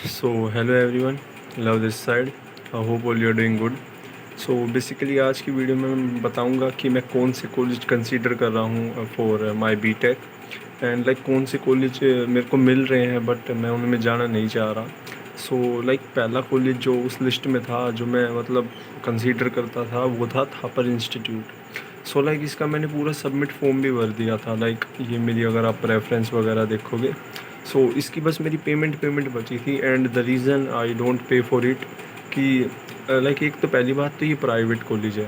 So hello everyone, love this side. I hope all you are doing good. So basically आज की video में मैं बताऊंगा कि मैं कौन से कॉलेज कंसीडर कर रहा हूँ for my BTech and like कौन से कॉलेज मेरे को मिल रहे हैं बट मैं उनमें जाना नहीं चाह रहा। सो लाइक पहला कॉलेज जो उस लिस्ट में था जो मैं मतलब कंसीडर करता था वो था थापर इंस्टीट्यूट। सो लाइक इसका मैंने पूरा सबमिट फॉर्म भी भर दिया था। लाइक ये मेरी अगर आप रेफरेंस वगैरह देखोगे, सो इसकी बस मेरी पेमेंट बची थी and the reason I don't pay for it कि लाइक एक तो पहली बात तो ये प्राइवेट कॉलेज है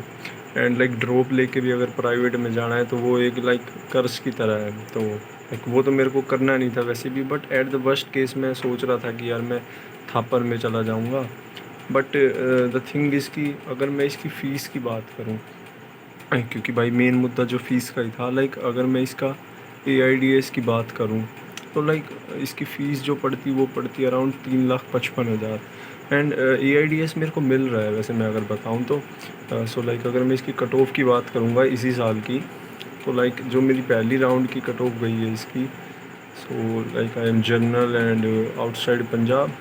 एंड लाइक ड्रॉप लेके भी अगर प्राइवेट में जाना है तो वो एक लाइक कर्ज की तरह है। तो लाइक वो तो मेरे को करना नहीं था वैसे भी, but at the worst case मैं सोच रहा था कि यार मैं थापर में चला जाऊँगा। बट द थिंग इज़ कि अगर मैं इसकी फ़ीस की बात करूँ, क्योंकि भाई मेन मुद्दा जो फ़ीस का ही था, लाइक अगर मैं इसका AIDS की बात करूँ तो लाइक इसकी फ़ीस जो पड़ती वो पड़ती अराउंड 3,55,000 एंड AIDS मेरे को मिल रहा है वैसे मैं अगर बताऊँ तो। सो लाइक अगर मैं इसकी कट ऑफ की बात करूँगा इसी साल की, तो लाइक जो मेरी पहली राउंड की कट ऑफ गई है इसकी, so like I am general and outside Punjab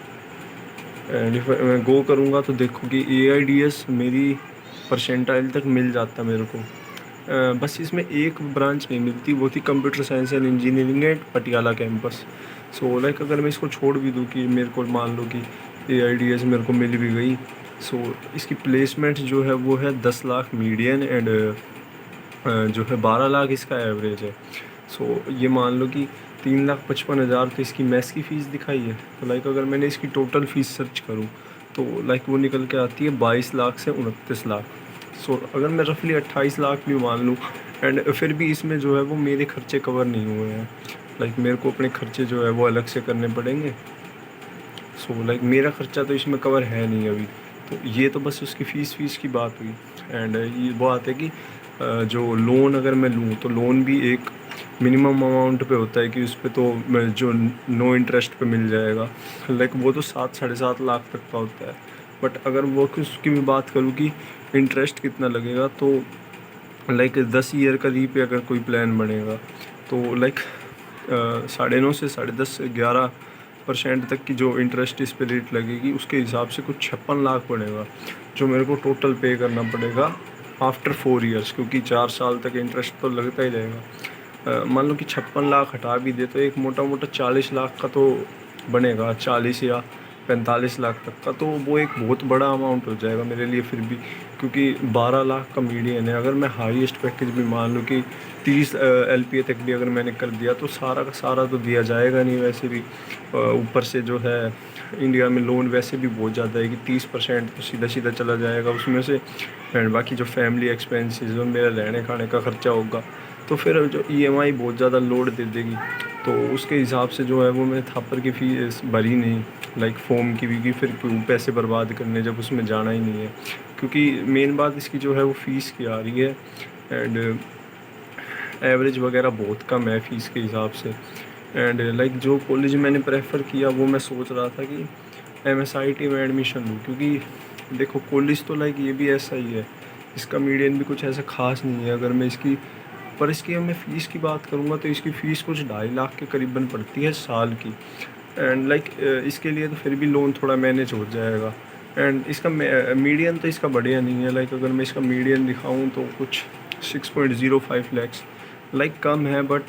and if मैं गो करूँगा तो देखो कि AIDS मेरी परसेंटाइल तक मिल जाता मेरे को। बस इसमें एक ब्रांच नहीं मिलती, वो थी computer science and engineering at Patiala campus. So like अगर मैं इसको छोड़ भी दूँ कि मेरे को मान लो कि AIDS मेरे को मिल भी गई, सो इसकी प्लेसमेंट जो है वो है 10 लाख मीडियन एंड जो है 12 लाख इसका एवरेज है। सो ये मान लो कि 3,55,000 तो इसकी मैथ्स की फ़ीस दिखाई है। तो लाइक अगर मैंने इसकी टोटल फ़ीस सर्च करूँ तो लाइक वो निकल के आती है 22 लाख से 29 लाख। सो अगर मैं रफली 28 लाख भी मान लूँ एंड फिर भी इसमें जो है वो मेरे खर्चे कवर नहीं हुए हैं। लाइक मेरे को अपने खर्चे जो है वो अलग से करने पड़ेंगे। सो लाइक मेरा खर्चा तो इसमें कवर है नहीं अभी। तो ये तो बस उसकी फ़ीस की बात हुई एंड ये बात है कि जो लोन अगर मैं लूँ तो लोन भी एक मिनिमम अमाउंट पे होता है कि उस पर तो मैं जो नो इंटरेस्ट पे मिल जाएगा। लाइक वो तो 7-7.5 लाख तक का होता है। बट अगर वो उसकी भी बात करूँ कि इंटरेस्ट कितना लगेगा, तो लाइक 10 ईयर का रीपे अगर कोई प्लान बनेगा तो लाइक 9.5 से 10.5 से 11% तक की जो इंटरेस्ट इस पे रेट लगेगी उसके हिसाब से कुछ 56 लाख पड़ेगा जो मेरे को टोटल पे करना पड़ेगा आफ्टर 4 ईयर्स, क्योंकि 4 साल तक इंटरेस्ट तो लगता ही रहेगा। मान लो कि 56 लाख हटा भी दे तो एक मोटा मोटा 40 लाख का तो बनेगा, 40 या 45 लाख तक का, तो वो एक बहुत बड़ा अमाउंट हो जाएगा मेरे लिए फिर भी, क्योंकि 12 लाख का मीडियन है। अगर मैं हाईएस्ट पैकेज भी मान लूँ कि 30 LPA तक भी अगर मैंने कर दिया तो सारा का सारा तो दिया जाएगा नहीं वैसे भी। ऊपर से जो है इंडिया में लोन वैसे भी बहुत ज़्यादा है कि 30% तो सीधा सीधा चला जाएगा उसमें से एंड बाकी जो फैमिली एक्सपेंसेस और मेरा रहने खाने का खर्चा होगा तो फिर जो EMI बहुत ज़्यादा लोड दे देगी। तो उसके हिसाब से जो है वो मैं थापर की फ़ीस भरी नहीं, लाइक फॉर्म की भी, कि फिर क्यों पैसे बर्बाद करने जब उसमें जाना ही नहीं है। क्योंकि मेन बात इसकी जो है वो फ़ीस की आ रही है एंड एवरेज वगैरह बहुत कम है फ़ीस के हिसाब से। एंड लाइक जो कॉलेज मैंने प्रेफर किया वो मैं सोच रहा था कि MSIT में एडमिशन लूँ, क्योंकि देखो कॉलेज तो लाइक ये भी ऐसा ही है, इसका मीडियन भी कुछ ऐसा खास नहीं है। अगर मैं इसकी पर इसकी मैं फ़ीस की बात करूँगा तो इसकी फ़ीस कुछ 2.5 लाख के करीबन पड़ती है साल की एंड लाइक इसके लिए तो फिर भी लोन थोड़ा मैनेज हो जाएगा। एंड इसका मीडियन तो इसका बढ़िया नहीं है। लाइक अगर मैं इसका मीडियन दिखाऊँ तो कुछ 6.05 लैक्स, लाइक कम है, बट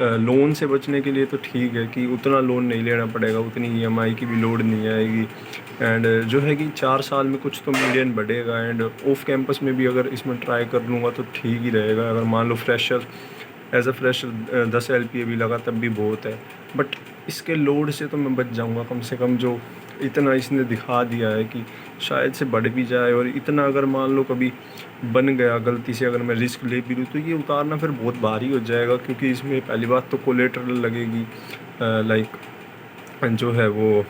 लोन से बचने के लिए तो ठीक है कि उतना लोन नहीं लेना पड़ेगा, उतनी EMI की भी लोड नहीं आएगी एंड जो है कि 4 साल में कुछ तो मीडियन बढ़ेगा एंड ऑफ कैंपस में भी अगर इसमें ट्राई कर लूँगा तो ठीक ही रहेगा। अगर मान लो fresher as a fresher 10 LPA भी लगा तब भी बहुत है, बट इसके लोड से तो मैं बच जाऊँगा कम से कम। जो इतना इसने दिखा दिया है कि शायद से बढ़ भी जाए, और इतना अगर मान लो कभी बन गया गलती से, अगर मैं रिस्क ले भी लूँ तो ये उतारना फिर बहुत भारी हो जाएगा, क्योंकि इसमें पहली बात तो कोलेटरल लगेगी, लाइक जो है वो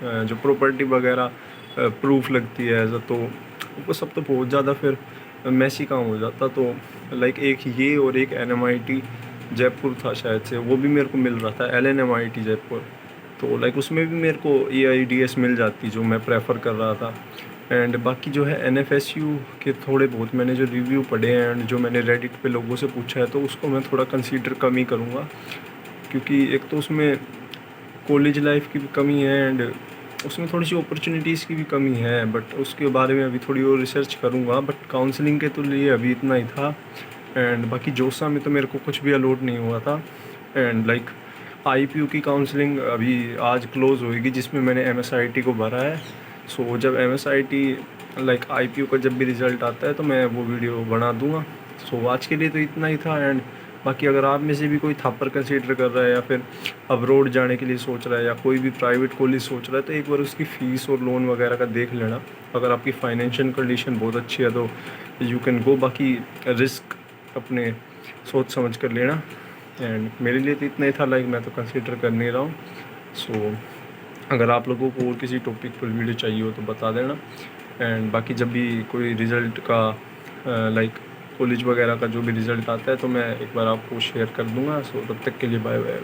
जो प्रॉपर्टी वगैरह प्रूफ लगती है ऐसा, तो वो सब तो बहुत ज़्यादा फिर मैसी काम हो जाता। तो लाइक एक ये और एक NMIT जयपुर था शायद से, वो भी मेरे को मिल रहा था, LNMIT जयपुर, तो लाइक उसमें भी मेरे को AIDS मिल जाती जो मैं प्रेफर कर रहा था। एंड बाकी जो है NFSU के थोड़े बहुत मैंने जो रिव्यू पढ़े हैं एंड जो मैंने रेडिट पे लोगों से पूछा है तो उसको मैं थोड़ा कंसीडर कम ही करूँगा, क्योंकि एक तो उसमें कॉलेज लाइफ की भी कमी है एंड उसमें थोड़ी सी अपॉर्चुनिटीज़ की भी कमी है, बट उसके बारे में अभी थोड़ी और रिसर्च करूँगा। बट काउंसलिंग के तो लिए अभी इतना ही था। एंड बाकी जोसा में तो मेरे को कुछ भी अलॉट नहीं हुआ था। एंड लाइक आईपीयू की काउंसलिंग अभी आज क्लोज़ होएगी, जिसमें मैंने एमएसआईटी को भरा है। सो जब एमएसआईटी लाइक आईपीयू का जब भी रिज़ल्ट आता है तो मैं वो वीडियो बना दूँगा। सो आज के लिए तो इतना ही था। एंड बाकी अगर आप में से भी कोई थापर कंसीडर कर रहा है या फिर अब्रॉड जाने के लिए सोच रहा है या कोई भी प्राइवेट कॉलेज सोच रहा है, तो एक बार उसकी फ़ीस और लोन वगैरह का देख लेना। अगर आपकी फाइनेंशियल कंडीशन बहुत अच्छी है तो यू कैन गो। बाकी रिस्क अपने सोच समझ कर लेना। एंड मेरे लिए तो इतना ही था, लाइक मैं तो कंसीडर कर नहीं रहा हूँ। सो अगर आप लोगों को और किसी टॉपिक पर वीडियो चाहिए हो तो बता देना। एंड बाकी जब भी कोई रिज़ल्ट का लाइक कॉलेज वगैरह का जो भी रिज़ल्ट आता है तो मैं एक बार आपको शेयर कर दूँगा। सो तब तक के लिए बाय बाय।